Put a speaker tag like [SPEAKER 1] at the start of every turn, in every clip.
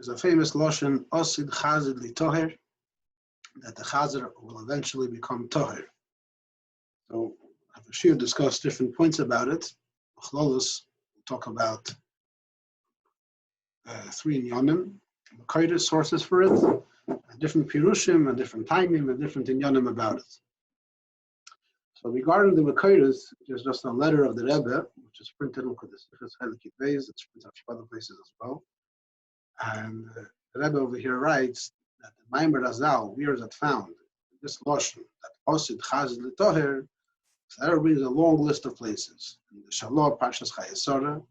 [SPEAKER 1] There's a famous lashon, Osid Chazir li Toher, that the Chazir will eventually become Toher. So, Shir discussed different points about it. Chlolos will talk about 3 inyanim, Makaitis, sources for it, and different pirushim, and different timing, and different inyanim about it. So regarding the Makaitis, there's just a letter of the Rebbe, which is printed in Kodesh Helikit Beis. It's printed a few other places as well. And the Rebbe over here writes that the Maimer Razal, where is it found? This lashon, that Osid Chazir L'Toher, so that brings a long list of places. In the Shalom, Parshas Chayesora,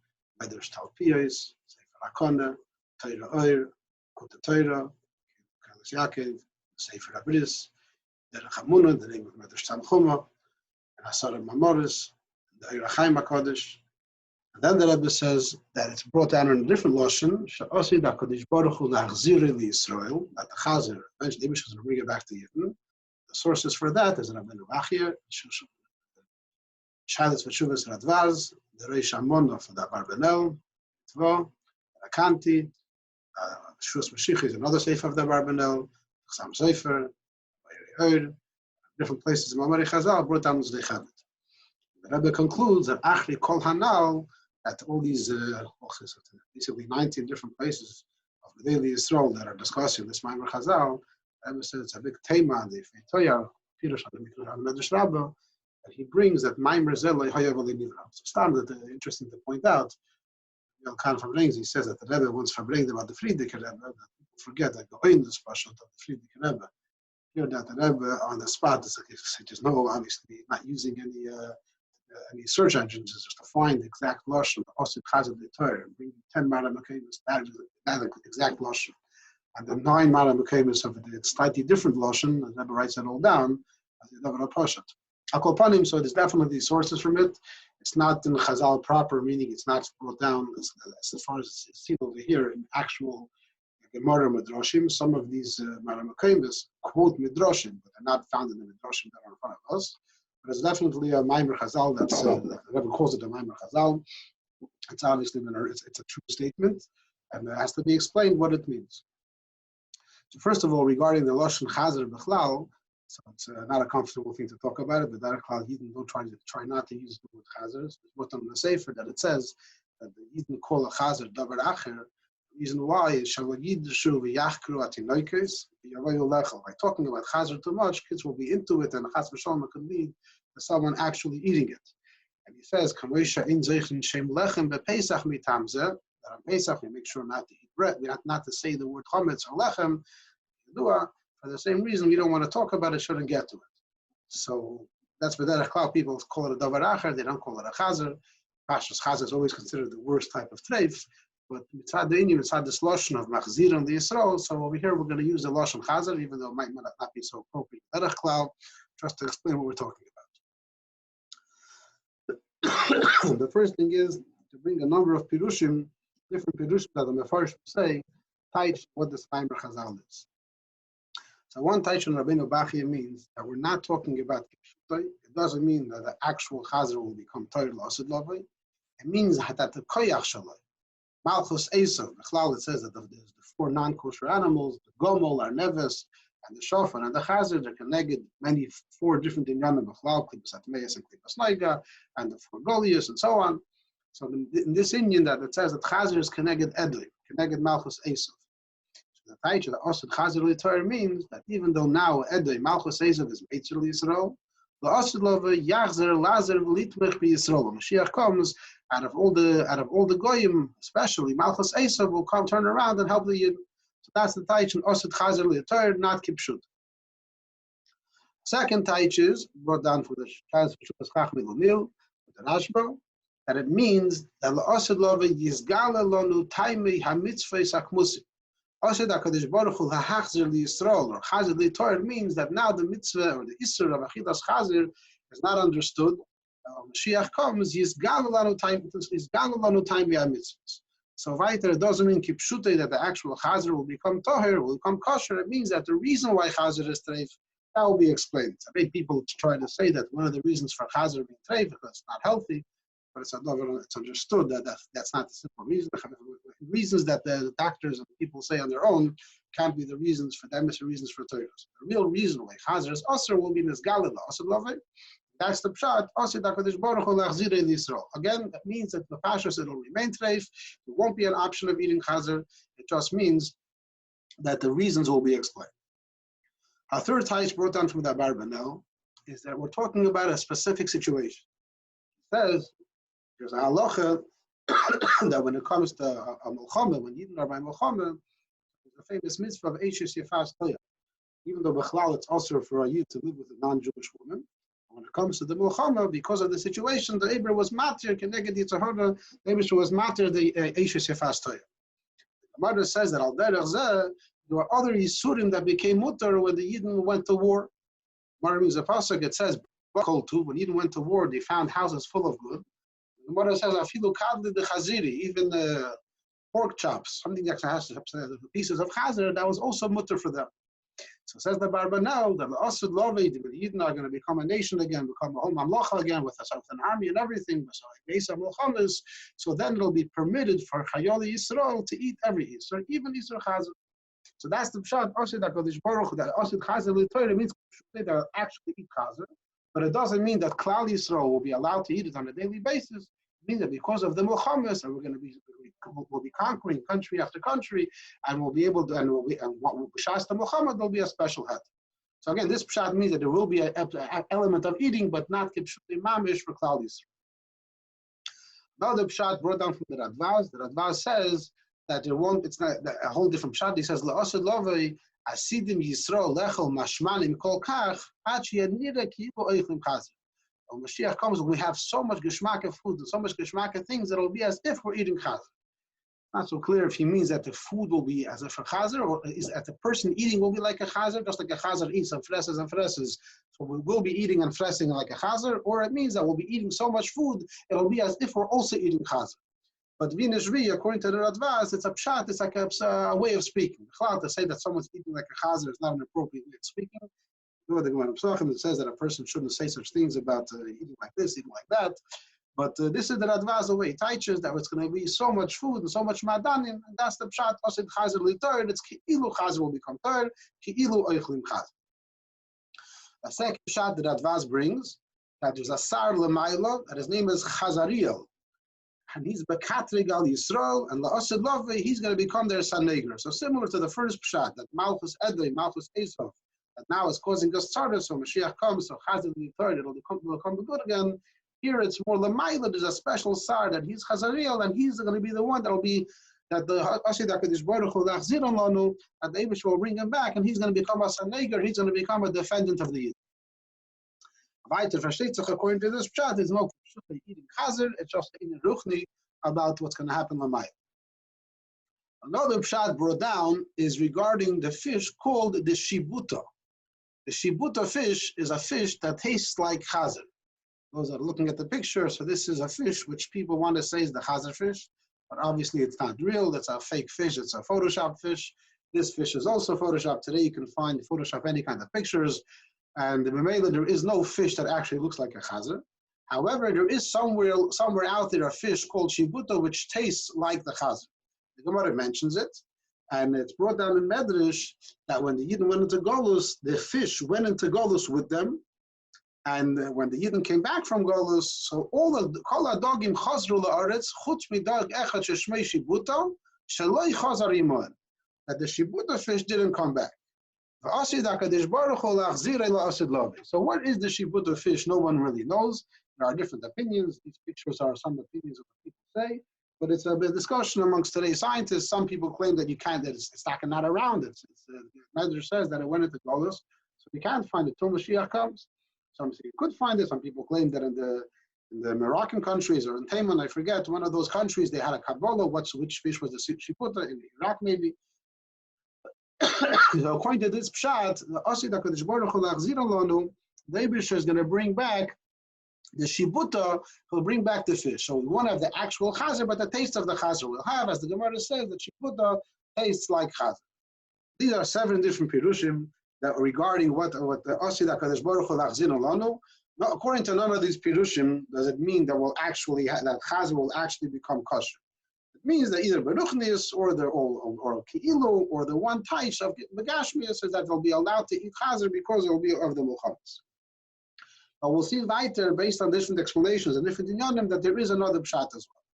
[SPEAKER 1] Medrash Talpiyos, Sefer HaKona, Torah Oir, Kota Torah, Kalas Yaakov, Sefer Abris, Derech HaMunah, the name of Medrash Tanchuma, and Asara Mamoris, the Eir HaChaim HaKodesh. And then the Rebbe says that it's brought down in a different lashon, She'osid HaKodesh Baruch Hu Lahzir Yisrael, that the Chazir, eventually Ibish is going to bring it back to Yidden. The sources for that is Rabbeinu Bachia, Shadas Veshuvas Radvaz, the Reish Amon of the Barbanel, Tvo, Rakanti, Shus Mashiach is another sefer of the Barbanel, Chsam Sefer, different places in Mamari Chazal brought down the Chabit. The Rebbe concludes that Achri Kol Hanal, that all these basically 19 different places of the daily Yisrael that are discussing this Mamari Chazal, the Rebbe says it's a big tema, the Feitoya, Pirush on the Medrash Rabbah, that he brings that Maimer Zelay Hayavali Nivra. So standard, interesting to point out, Khan Fabrings, he says that the Rebbe once Fabrings about the Friedrich Rebbe, that people forget that the own this Pashat of the Friedrich Rebbe. Here that the Rebbe on the spot, it's like, there's no, obviously, not using any search engines, it's just to find the exact lashon, the Osid Chazir L'Toher, and bring 10 Maram Mekaymis, that exact lashon. And the 9 Maram Mekaymis of the slightly different lashon, the Rebbe writes it all down, as the Rebbe Pashat. Akopanim, so there's definitely sources from it. It's not in Chazal proper, meaning it's not brought down as far as it's seen over here in actual Gemara Midrashim. Some of these Maramakayimis quote Midrashim, but they're not found in the Midrashim that are in front of us. But it's definitely a Maimer Chazal that's, the Rebbe calls it a Maimer Chazal. It's obviously, it's a true statement, and it has to be explained what it means. So first of all, regarding the Lashon Chazir B'chlal, so it's not a comfortable thing to talk about it, but that Yidden don't try not to use the word Chazir. It's written in the Sefer that it says that the Yidden call a Chazir Davar Acher. The reason why is Shalagid Shu V'Yachkru Atinoikes V'Yavayu Lechel. By talking about Chazir too much, kids will be into it, and Chaz V'Shalom could lead to someone actually eating it. And he says, Kamoisha in Zeichin Shem Lechem BePesach Mitamze. That on Pesach we make sure not to eat bread, not to say the word Chometz or Lechem. For the same reason, we don't want to talk about it, shouldn't get to it. So that's B'derech Klal. People call it a Davar Acher, they don't call it a Chazir. Pashas Chazir is always considered the worst type of treif, but mitzad the Indian, mitzad this lashon of Machzir and the Yisrael. So over here, we're going to use the lashon Chazir, even though it might not be so appropriate. B'derech Klal, just to explain what we're talking about. The first thing is to bring a number of pirushim, different pirushim that the Mefarshim say, tied what this Maimer Chazal is. So one Taishan Rabbeinu Bachia means that we're not talking about Kipshutai. It doesn't mean that the actual Chazir will become Torah L'Asid Lavai. It means that the Koyach Shalai, Malchus Esav, the Chlal, it says that there's the 4 non-kosher animals, the Gomel, Arneves, and the Shofar, and the Chazir, they're connected many 4 different inyanim of Chlal, Klipas Atmeis and Klipas Noiga, and the 4 Goliaths, and so on. So in this Inyan that it says that Chazir is connected Edli, connected Malchus Esav. The Taisha, the Osid Chazir L'Toher means that even though now Edei Malchus Esav is Meitzir L'Yisrael, the Osid Lava Yachzer Lazar V'Litmech B'Yisrael. Mashiach comes out of all the Goyim, especially Malchus Esav will come turn around and help the Yid. So that's the Taisha Osid Chazir L'Toher, not Kipshut. Second Taisha is brought down for the Shaz Shuvas Chachmi L'Nil, with the Rashba, that it means that the Osid Lava Yizgala Lonu Taimei HaMitzvahs HaKmusim. Osid HaKadosh Baruch Hu HaHachzir L'Yisrael, or Chazir L'Toher, means that now the mitzvah or the Isser of Achidas Chazir is not understood. Mashiach comes, Yizgalu Lanu Time mitzvahs. So weiter, it doesn't mean Kipshute that the actual Chazir will become Toher, will become kosher. It means that the reason why Chazir is treif, that will be explained. I think people try to say that one of the reasons for Chazir being treif because it's not healthy. but it's understood that that's not the simple reason. Reasons that the doctors and people say on their own can't be the reasons for them, it's the reasons for Torah. The real reason why Chazir is Osir will be Nisgalila, Osir Lovei. That's the pshat. Osir HaKadosh Baruch Hu Lachzir Yisrael. Again, that means that the Pashas it will remain treif. There won't be an option of eating Chazir. It just means that the reasons will be explained. Our third Taish brought down from the Barbanel is that we're talking about a specific situation. It says there's a halacha that when it comes to a milchama, when Yidden are by milchama, there's a famous mitzvah of Eishes Yefas Toya. Even though Bechlal it's also for a Yid to live with a non-Jewish woman, when it comes to the milchama, because of the situation, the Eber was matir, Keneged Yitzhahara, the Eber was matir, the Eishes Yefas Toya. The mother says that al derech zeh, there were other Yisurim that became mutar when the Yidden went to war. Mara means a pasuk, it says, when Yidden went to war, they found houses full of good. The mother says, afilu kadli de chaziri, even the pork chops, something that has pieces of chazir, that was also mutar for them. So says the Barbanel that the Asud Lovei, the Yidden are going to become a nation again, become a whole mamlacha again with an army and everything. So then it'll be permitted for Chayoli Yisrael to eat every Yisrael, even Yisrael Chazir. So that's the pshat. Asud HaKadosh Baruch Hu, that Asud Chazir L'Torah means they'll actually eat Chazir, but it doesn't mean that Klal Yisrael will be allowed to eat it on a daily basis. It means that because of the Milchamas, and we'll be conquering country after country, and we'll be able to, and what B'shas the Milchama, there'll be a special head. So again, this pshat means that there will be an element of eating, but not kibshutei mamish for Klal Yisrael. Now the pshat brought down from the Radvaz. The Radvaz says that there won't. It's not a whole different pshat. He says la'asud lovei asidim Yisrael lechel mashmanim kol kach ad sheyanira ki'ilu oichlim chazir. When Mashiach comes, we have so much geshmaka food and so much geshmaka things that it'll be as if we're eating chazir. Not so clear if he means that the food will be as if a chazir, or is that the person eating will be like a chazir, just like a chazir eats and fresses and fresses. So we will be eating and fressing like a chazir, or it means that we'll be eating so much food, it'll be as if we're also eating chazir. But Vinishri, according to the Radvaz, it's a pshat, it's like a way of speaking. To say that someone's eating like a chazir is not an appropriate way of speaking. The Gemara Pesachim, it says that a person shouldn't say such things about eating like this, eating like that. But this is the Radvaz way. It teaches that it's going to be so much food and so much madanim, and that's the pshat. Osid chazir li'tor. It's ki'ilu chazir will become tor, ki'ilu oichlim chazir. The second pshat that Radvaz brings, that there's a sar l'maylo, that his name is Chazariel, and he's bekatrig al Yisrael, and la'osid lovei, he's going to become their saneger. So similar to the first pshat, that Malchus Edlei, Malchus Esau, that now is causing us tzara, so Mashiach comes, so chazir li'tor, it'll become good again. Here it's more Lamaila, there's a special sar that he's Chazariel, and he's going to be the one that will be, that the Asud HaKadosh Baruch Hu Lachzir Lanu, that the Eibush will bring him back, and he's going to become a Saneger, he's going to become a defendant of the Yid. According to this pshat, there's no eating Chazir, it's just in Ruchni about what's going to happen Lamaila. Another pshat brought down is regarding the fish called the Shibuta. The Shibuta fish is a fish that tastes like Chazir. Those that are looking at the picture, so this is a fish which people want to say is the Chazir fish, but obviously it's not real, it's a fake fish, it's a Photoshop fish. This fish is also Photoshopped. Today you can find Photoshop any kind of pictures, and in Mamela there is no fish that actually looks like a Chazir. However, there is somewhere out there a fish called Shibuta which tastes like the Chazir. The Gemara mentions it, and it's brought down in Medrash that when the Yidden went into Golus, the fish went into Golus with them. And when the Yidden came back from Golus, so all the kol hadagim chazru la'aretz chutz midag echad sheshmei shibuta shaloi chazar imon, that the shibuta fish didn't come back. V'asid HaKadosh Baruch Hu lachzirei la'asid lovei. So what is the shibuta fish? No one really knows. There are different opinions. These pictures are some opinions of what people say, but it's a discussion amongst today's scientists. Some people claim that you can't, that it's not around it. Medrash says that it went into Golus, so we can't find it till Mashiach comes. Some say you could find it. Some people claim that in the Moroccan countries or in Taiman, I forget, one of those countries, they had a Kabbalah, which fish was the Shibuta, in Iraq maybe. So according to this pshat, the Asud HaKadosh Baruch Hu Lachzir Lanu, the Eibush is going to bring back the Shibuta, will bring back the fish. So we won't have the actual Chazir, but the taste of the Chazir we'll have, as the Gemara says, that Shibuta tastes like Chazir. These are 7 different Pirushim that regarding what the Asud HaKadosh Baruch Hu Lachzir Lanu. Now, according to none of these pirushim, does it mean that that Chazir will actually become kosher? It means that either beruchnius or ki'ilu or the one taish of begashmius is that they'll be allowed to eat Chazir because it will be of the mulchamas. But we'll see later, based on different explanations and different inyanim, that there is another pshat as well.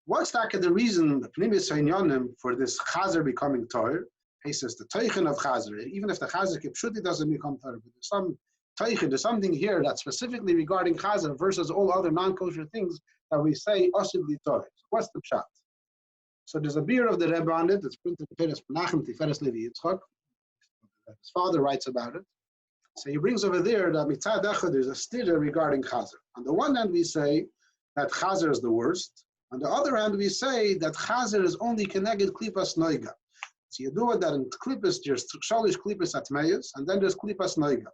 [SPEAKER 1] What's the reason, the pnimis inyanim, for this Chazir becoming Torah? He says the teichen of Chazir, even if the Chazir kipshuti doesn't become Torah, but there's some teichen, there's something here that's specifically regarding Chazir versus all other non-kosher things that we say osibli Torah. So what's the pshat? So there's a beer of the Rebbe on it. It's printed in Peres Menachem Tiferes Levi Yitzchak. His father writes about it. So he brings over there that mitzad echad there's a stira regarding Chazir. On the one hand, we say that Chazir is the worst. On the other hand, we say that Chazir is only keneged klipas noiga. So you do it that in klipas there's shalish klipas atmeyus, and then there's klipas noiga,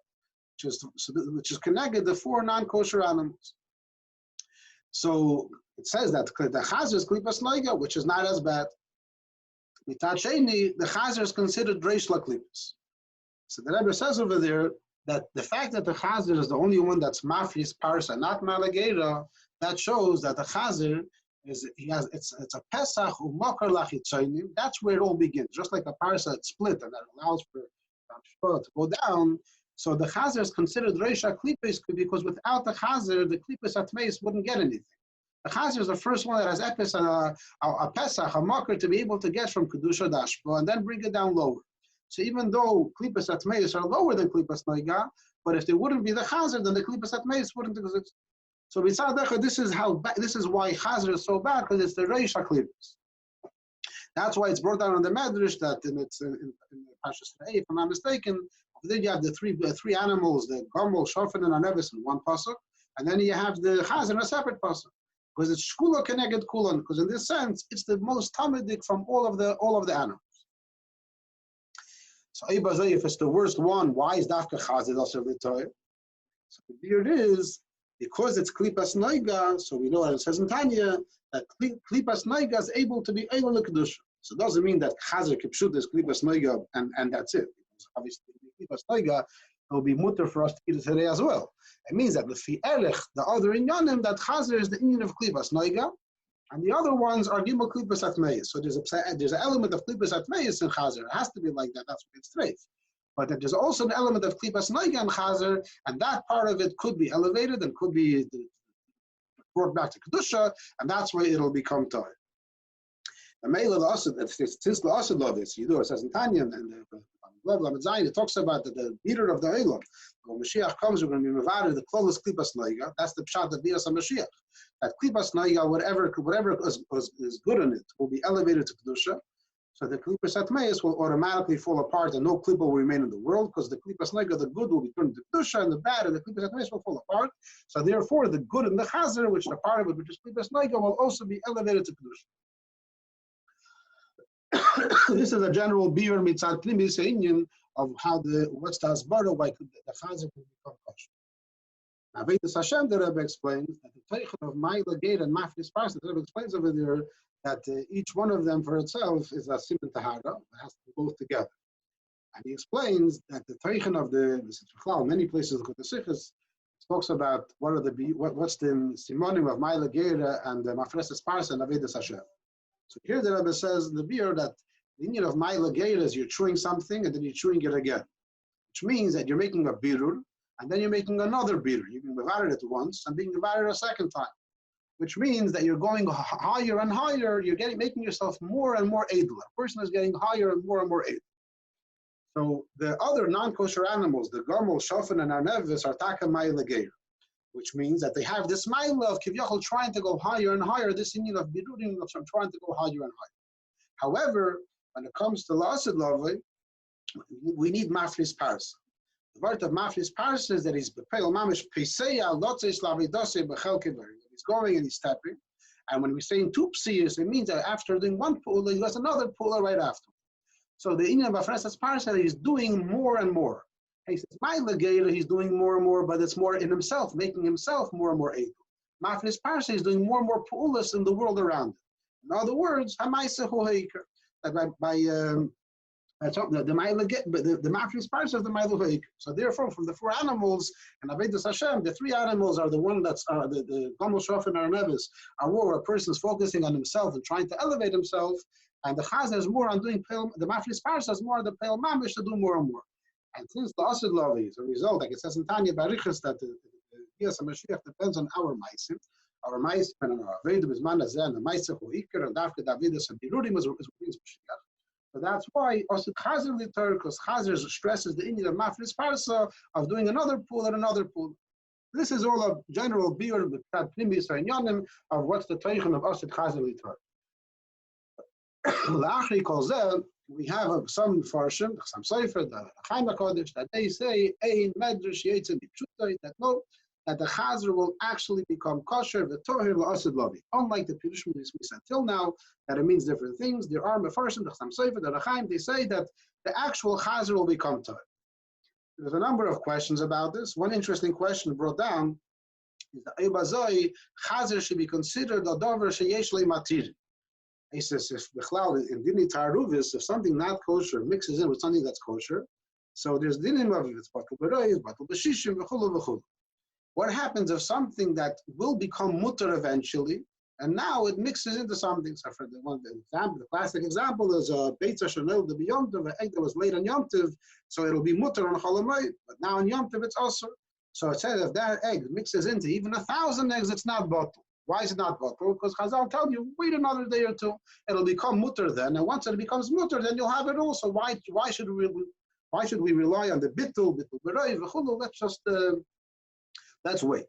[SPEAKER 1] which is keneged the 4 non-kosher animals. So it says that the Chazir is klipas noiga, which is not as bad. Mitat sheni, the Chazir is considered reish laklipas. So the Rebbe says over there that the fact that the Chazir is the only one that's mafis parsa, not malagera, that shows that the Chazir it's a Pesach u'makar lachitzonim. That's where it all begins. Just like the parsa it's split and that allows for to go down. So the Chazir is considered reisha klipis because without the Chazir, the klipis atmeis wouldn't get anything. The Chazir is the first one that has epis and a Pesach, a makar, to be able to get from kedusha dashbo and then bring it down lower. So even though klipas atmeis are lower than klipas noiga, but if there wouldn't be the Chazir, then the klipas atmeis wouldn't exist. So this is why Chazir is so bad, because it's the reisha klipas. That's why it's brought down on the Medrash that in Parshas Re'eh, if I'm not mistaken, then you have the three animals, the Gomel, Shofan, and Anevis in one pasuk, and then you have the Chazir in a separate pasuk, because it's Shkula Keneged Kulan, because in this sense it's the most tamidik from all of the animals. So if it's the worst one, why is Dafka Chazir also the Torah? So here it is, because it's Klipas Noiga, so we know what it says in Tanya, that Klipas Noiga is able to be Eilon Kedusha. So it doesn't mean that Chazir Kipshut is Klipas Noiga and that's it. Because obviously, Klipas Noiga, it will be mutter for us to eat it today as well. It means that Lefi Erech, the other inyanim, that Chazir is the inyan of Klipas Noiga, and the other ones are Gimel Klipas Atmeis. So there's an element of Klipas Atmeis in Chazir. It has to be like that. That's what it's straight. But there's also an element of Klipas Noiga and Chazir, and that part of it could be elevated and could be brought back to Kedusha, and that's where it'll become Torah. The Meila Asid, it's Tisla Asid Lovis, you do it says in Tanya, and it talks about the leader of the Eilam. When Mashiach comes, we're going to be Mevada, the closest Klipas Noiga. That's the Pshat that Bias Mashiach. That Klipas Noiga, whatever is good in it, will be elevated to Kedusha. So the Klipas Atmeis will automatically fall apart and no Klippa will remain in the world, because the Klipas Noiga, the good, will be turned to Kedusha, and the bad and the Klipas Atmeis will fall apart. So therefore, the good in the Chazir, which the part of it, which is Klipas Noiga, will also be elevated to Kedusha. This is a general beer mitzad primis inyan of how what's the asbara, why the Chazir can become kosher. Now, Vedas Hashem, the Rebbe explains that the teichen of Ma'ila Gate and Mafris Parsa, the Rebbe explains over there that each one of them for itself is a siman tahara. It has to be both together. And he explains that the teichen of many places in the Sichos talks about what's the simonim of Ma'ila Gate and the Mafris Parsa and Vedas Hashem. So here the Rebbe says in the beer that the inyan of Ma'ila Gate is you're chewing something and then you're chewing it again, which means that you're making a birur and then you're making another birur. You've been mevared it once and being mevared a second time, which means that you're going higher and higher. You're making yourself more and more edel. A person is getting higher and more edel. So the other non-kosher animals, the Gomel, Shofan, and Arnevis, are Taka Ma'ila Gate, which means that they have this mile of Kivyachol trying to go higher and higher, this inyan of birurim of trying to go higher and higher. However, when it comes to Lasid Lavai, we need Mafris Parsa. The word of Mafris Parsa is that he's Bepel Mamish Peseya Lotzes Lavidose Bechel Kever. He's going and he's stepping. And when we say in two psiyas, it means that after doing one pula, he does another pula right after. So the inyan of Mafris Parsa, he's doing more and more. He says, my legator, he's doing more and more, but it's more in himself, making himself more and more able. Mafris Parsa is doing more and more pu'ulas in the world around him. In other words, by The mafris parsa is the mile veik. So therefore, from the four animals and Avedus Hashem, the three animals are the one that's the Gomal Shrof and Arnevis are where a person is focusing on himself and trying to elevate himself, and the Chazir is more on doing pale. The mafris parsa is more on the pale mamish to do more and more. And since the Asid Lavi is a result, like it says in Tanya Barichas, that the Yes Mashiach depends on our ma'asim. Our ma'asim and our Avedim is manazeh and the ma'aseh hu ikar and dafke Davidus and Birudim is brings Mashiach. So that's why also Chazir litur, because Chazir stresses the Indian of mafris parsa of doing another pool and another pool. This is all a general biur primis and of what's the teichen of Asid Chazir litur. La'achri kol zeh, we have some farshim, some sefer, the Chaim HaKodesh, that they say ein medrash yetzim b'pshutai, that no, that the Chazir will actually become kosher v'tohir la'asid lavi. Unlike the Pirushim we said till now, that it means different things. There are mefarshim, the Chaim Sefer, the Chaim, they say that the actual Chazir will become tohir. There's a number of questions about this. One interesting question brought down is that Eibazoi, Chazir should be considered a dover sheyesh le'matir. He says if in dini taruvis, if something not kosher mixes in with something that's kosher, so there's dinim of it's batul b'rayis, batul b'shishim, v'chulu v'chulu. What happens if something that will become mutter eventually, and now it mixes into something? So for the classic example is a beitza shenil the b'yomtiv, an egg that was laid on Yom Tov, so it'll be mutter on Chol Hamoed, but now on Yom Tov it's also. So it says if that egg mixes into even 1,000 eggs, it's not batul. Why is it not batul? Because Chazal tell you, wait another day or two, it'll become mutter then, and once it becomes mutter, then you'll have it also. Why should we rely on the bittul b'rayis v'chulu? Let's wait.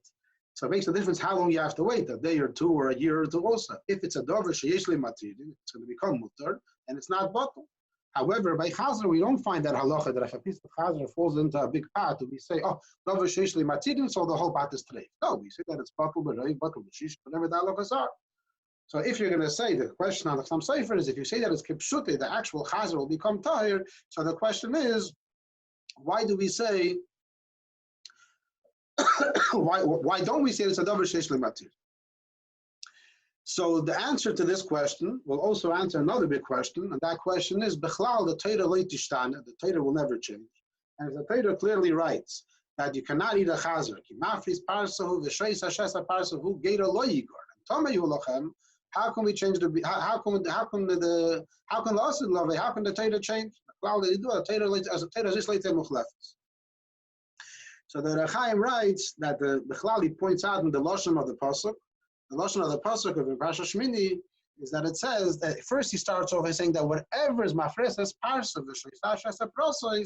[SPEAKER 1] So it makes a difference how long you have to wait, a day or two or a year or two also. If it's a dover sheyesh le'matir, it's going to become mutter, and it's not batul. However, by Chazir, we don't find that halacha that if a piece of Chazir falls into a big pot, we say, oh, dover sheyesh le'matir, so the whole pot is treif. No, we say that it's batul b'rayis, batul b'shish, whatever the halachas are. So if you're going to say, the question on the Chaim Sefer is, if you say that it's kipshute, the actual Chazir will become tahir, so the question is, why do we say, why don't we say it's a dover sheyesh le'matir? So the answer to this question will also answer another big question, and that question is, Bechlal, the Torah lo tishtana, the Torah will never change. And the Torah clearly writes that you cannot eat a Chazir, ki mafris parsahu v'sheis hashesa parsahu geira lo yigor. And Tomayu lachem, how can we change the, how can the Asid Lave, how can the Torah change? Bechlal, they do a Torah as a Torah just like muchlefes. So the Rechaim writes that the Bechlali points out in the Lashon of the Pasuk. The Lashon of the Pasuk of Parashat Shmini is that it says that first he starts off by saying that whatever is mafreses parsa v'shleisha prosa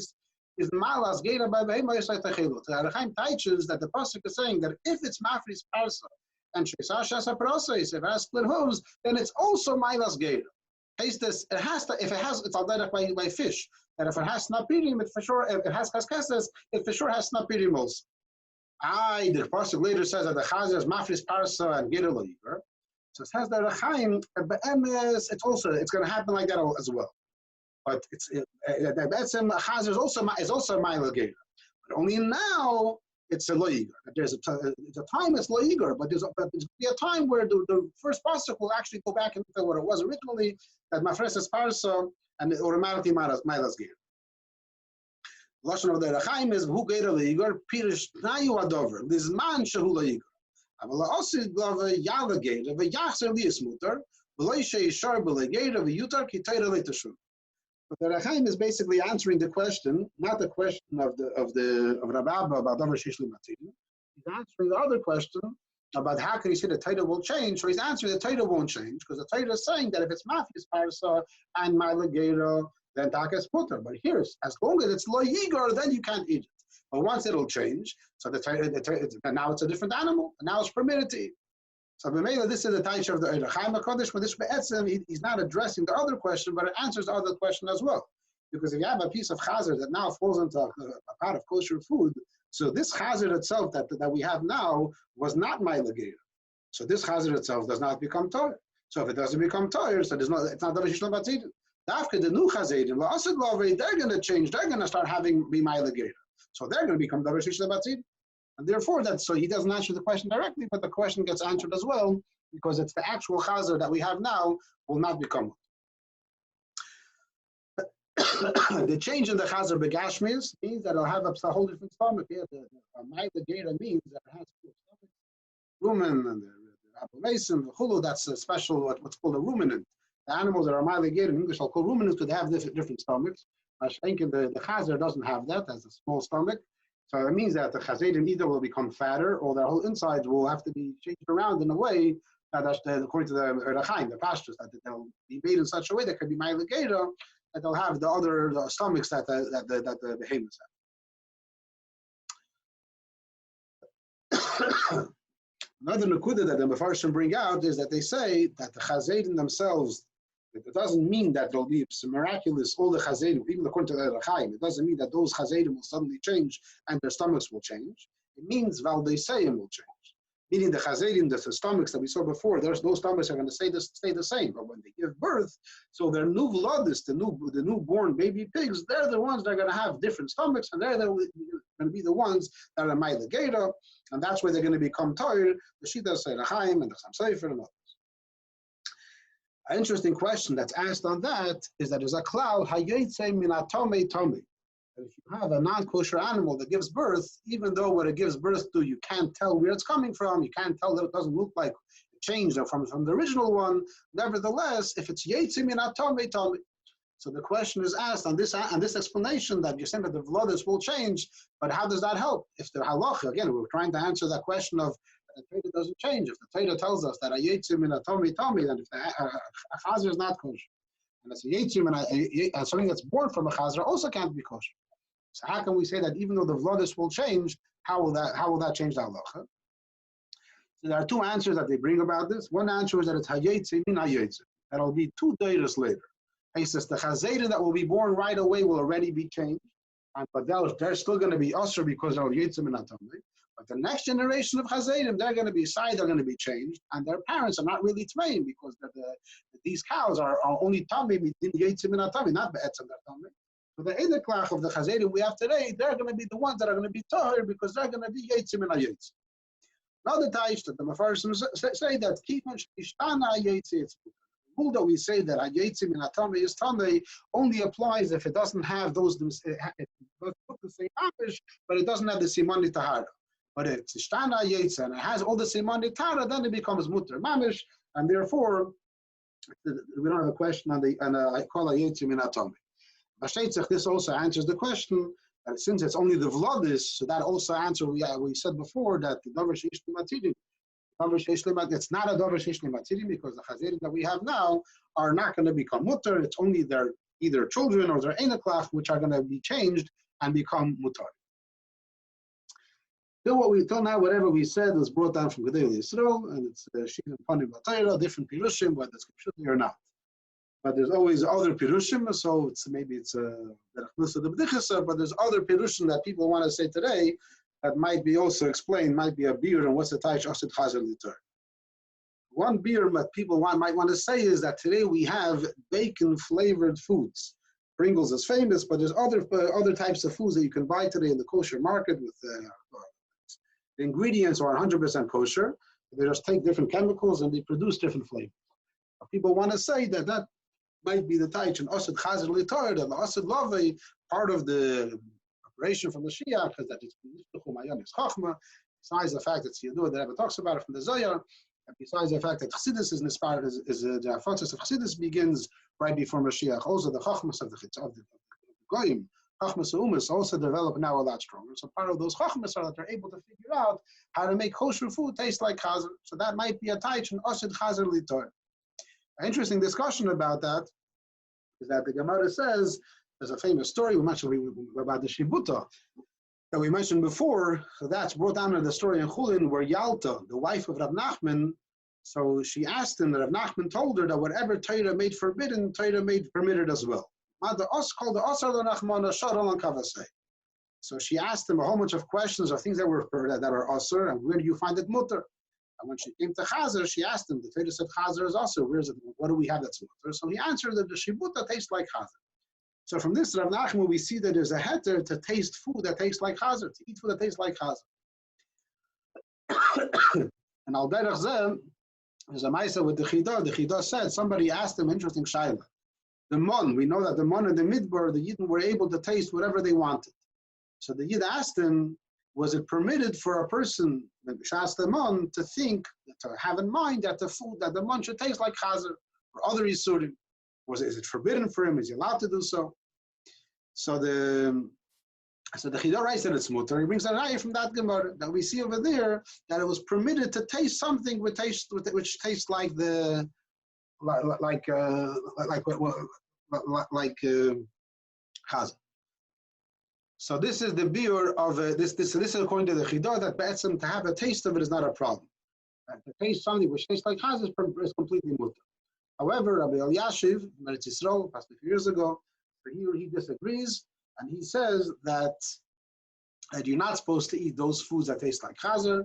[SPEAKER 1] is malas geira by behema yisay techilut. The Rechaim teaches that the Pasuk is saying that if it's mafres parsa and shleisha prosa, if it has split hooves, then it's also malas geira. It has to, if it has, it's al by fish. And if it has snapirim, it for sure, if it has kaskeses, it for sure has snapirim also. The Pasuk later says that the Chazir is mafris parsa and gira lo yigur. So it says that Rechaim, it's going to happen like that as well. But Chazir is also ma'ila gira. But only now it's a lo yigur. There's a time it's lo yigur, but there's be a time where the first Pasuk will actually go back into what it was originally, that mafres is parsa, and it automatically mailas geir. Lashon of the Rechaim is who geir leigor pirish nayu adover lizman shehu leigor. Aval asid glava yala geir v'yachzer lias mutar v'loy sheishar b'legeir v'yutar ki teira leitashur. But the Rechaim is basically answering the question, not the question of Rabba about dover sheish limatir. He's answering the other question about how can you say the Torah will change. So he's answering the Torah won't change, because the Torah is saying that if it's mafis parsa and ma'ila then takas putter. But here's, as long as it's lo yigar, then you can't eat it. But once it'll change, so and now it's a different animal, and now it's permitted to eat. So this is the taich of the Chaim HaKodesh, but this be'etzem, he's not addressing the other question, but it answers the other question as well. Because if you have a piece of chazir that now falls into a pot of kosher food, so this chazir itself that we have now was not ma'ila geira. So this chazir itself does not become Torah. So if it doesn't become Torah, so it's not the Rishon Batzid. After the new chazirim, la'asid lavei, they're going to change. They're going to start having be ma'ila geira. So they're going to become the Rishon Batzid. And therefore, so he doesn't answer the question directly, but the question gets answered as well, because it's the actual chazir that we have now will not become. The change in the Chazir Begashmius means that it'll have a whole different stomach. Yeah, the Gera means that it has two stomachs. Rumen and the Mason, the Hulu, that's a special, what's called a ruminant. The animals that are mildly Gera in English are called ruminants, could have different stomachs. I think the Chazir doesn't have that, has a small stomach. So it means that the Chazedim either will become fatter or their whole insides will have to be changed around in a way that, according to the Chaim, the pastures, that they'll be made in such a way that could be mildly Gera, that they'll have the other stomachs that the behemoths have. Another nakuda that the Mefarshim bring out is that they say that the Chazedim themselves, it doesn't mean that there'll be miraculous, all the Chazedim, even according to the Rechaim, it doesn't mean that those Chazedim will suddenly change and their stomachs will change. It means Valdeiseim will change. Meaning the Chazedim, the stomachs that we saw before, those stomachs are going to stay the same. But when they give birth, so their new vladis, the newborn baby pigs, they're the ones that are going to have different stomachs, and they're going to be the ones that are Maila Gera, and that's where they're going to become tired. The Shita Seirachaim and the Cham Sefer and others. An interesting question that's asked on that is that there's a cloud, Hayetze Minatome Tome. If you have a non-kosher animal that gives birth, even though what it gives birth to, you can't tell where it's coming from, you can't tell that it doesn't look like it changed from the original one, nevertheless, if it's Yetze Minatome Tome. So the question is asked on this explanation that you're saying that the vladis will change, but how does that help? If the halacha, again, we're trying to answer that question of the Torah doesn't change. If the Torah tells us that a Yetzim and a Tomi, then if a Chazir is not kosher, and it's a Yetzim and something that's born from a Chazir also can't be kosher. So how can we say that even though the vladis will change, how will that change the halacha? So there are two answers that they bring about this. One answer is that it's Hayetzim min Hayetzim. That'll be 2 days later. He says the Chazedim that will be born right away will already be changed, but they're still going to be usher because they're Yetzim and Atamei. But the next generation of Chazedim, they're going to be they're going to be changed, and their parents are not really Tmeim because these cows are only Tamei in Yetzim and Atamei, not Be'etzim Atamei. So the Edeklach of the Chazedim we have today, they're going to be the ones that are going to be Tahir because they're going to be Yetzim and Ayetzim. Another Taish that the Mefarshim say that Kivon Shishtana Yetzim. The rule that we say that Hayetzim and Atamei is Tamei only applies if it doesn't have those, it does put the same Amish, but it doesn't have the Simani Tahara. But if it's Ishtana Hayetzim and it has all the Simani Tahara, then it becomes Mutter Mamish, and therefore we don't have a question on I call Hayetzim and Atamei. B'Sheitzach, this also answers the question that since it's only the Vladis, so that also answers, we said before that the Davar Sheishli Matidim, it's not a Davar Sheishli Matidim because the Chazedim that we have now are not going to become Mutter. It's only their either children or their Eneklach which are going to be changed and become Mutter. Till now, whatever we said was brought down from Gvriael Yisrael, and it's Shivim Panim B'Torah, different Pirushim, whether it's Kipshuti or not. But there's always other Pirushim, so maybe it's but there's other Pirushim that people want to say today that might be also explained, might be a beer, and what's the Taish Asid Chazir Litur. One beer that people might want to say is that today we have bacon-flavored foods. Pringles is famous, but there's other types of foods that you can buy today in the kosher market with the ingredients are 100% kosher. They just take different chemicals and they produce different flavors. People want to say that might be the Taich and Asid Chazir Litur, that the Asid Lavei, part of the preparation from the Shia, because that it's Chachma, besides the fact that Yadua the Rebbe talks about it from the Zohar, and besides the fact that Chassidus is inspired, the process of Chassidus begins right before Mashiach. Also, the Chachmas of the Goyim, Chachmas Umas, also develop now a lot stronger. So part of those Chachmas are that they're able to figure out how to make kosher food taste like Chazir. So that might be a Taich and Asid Chazir Litur. An interesting discussion about that is that the Gemara says, there's a famous story we mentioned about the Shibuta that we mentioned before. So that's brought down in the story in Chulin where Yalta, the wife of Rav Nachman, so she asked him that Rav Nachman told her that whatever Torah made forbidden, Torah made permitted as well. So she asked him a whole bunch of questions of things that are asur, and where do you find it mutter? And when she came to Chazir, she asked him, the Torah said Chazir is also, where is it? What do we have that's mutter? So he answered that the Shibuta tastes like Chazir. So from this Rav Nachman, we see that there's a heter to taste food that tastes like Chazir, to eat food that tastes like Chazir. And al derech zeh, there's a Maisa with the Chida. The Chida said, somebody asked him, interesting shaila. the mon, we know that the mon and the midbar, the Yidden were able to taste whatever they wanted. So the Yid asked him, was it permitted for a person, Shas the mon, to think, to have in mind that the food, that the mon should taste like Chazir or other Yisurim? Is it forbidden for him? Is he allowed to do so? So the Chidor writes that it's mutar. He brings a raya from that Gemara that we see over there that it was permitted to taste something which tastes like the Chazir. So this is the biur of this is according to the Chidor that be'etzem to have a taste of it is not a problem. To taste something which tastes like Chazir is completely mutar. However, Rabbi Eliashiv, Eretz Yisrael, passed a few years ago, he disagrees, and he says that you're not supposed to eat those foods that taste like Chazir.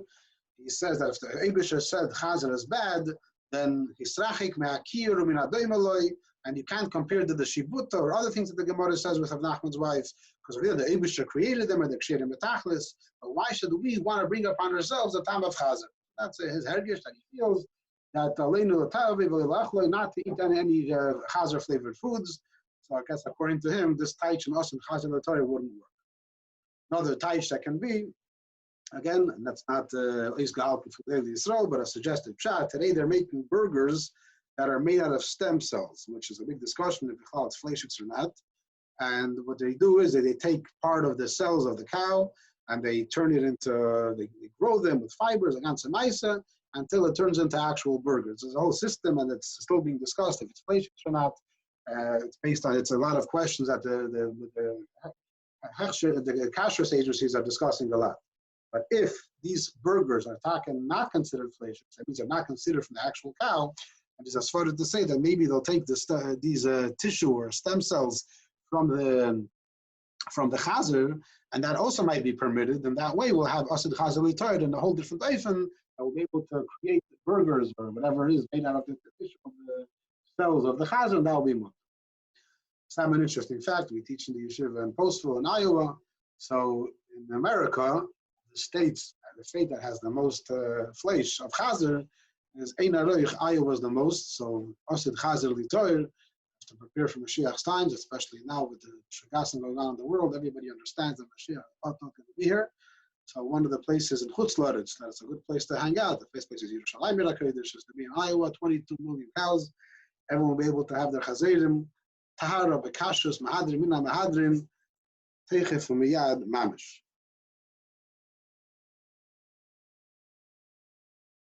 [SPEAKER 1] He says that if the Eibusher said Chazir is bad, then Hisrachik me'akir u'min adoim eloi, and you can't compare to the Shibuta or other things that the Gemara says with Rav Nachman's wife, because the Eibusher created them and they created Metachlis. But why should we want to bring upon ourselves the time of Chazir? That's his hergish that he feels that not to eat any Chazir flavored foods. So I guess according to him, this taich and us and Chazir l'Torah wouldn't work. Another taich that can be, again, and that's not Eis Gehal for Israel, but a suggested pshat. Today they're making burgers that are made out of stem cells, which is a big discussion if it's fleishiks or not. And what they do is that they take part of the cells of the cow and they turn it into, they grow them with fibers, until it turns into actual burgers. There's a whole system, and it's still being discussed if it's fleishiks or not. It's based on, it's a lot of questions that the kashrus agencies are discussing a lot. But if these burgers are not considered fleishiks, that means they're not considered from the actual cow, and it's as far as to say that maybe they'll take these tissue or stem cells from the Chazir, and that also might be permitted, and that way we'll have Asid Chazir L'Torah and a whole different Eifen that will be able to create burgers or whatever it is made out of the tissue of the cells of the Chazir, and that will be more. So that's an interesting fact. We teach in the yeshiva in Postville in Iowa. So in America, the state that has the most flesh of Chazir is Ein Aroich. Iowa is the most. So Asid Chazir L'Torah, to prepare for Mashiach's times, especially now with the Shagasim going on in the world, everybody understands that Mashiach is not going to be here. So one of the places in Chutz La'aretz, that's a good place to hang out. The first place is Yerushalayim Mirakodesh, is to be in Iowa, 22 million cows. Everyone will be able to have their chazerim, tahara, bekashus, mahadrim, mina mahadrim, teichef, umiyad, mamish.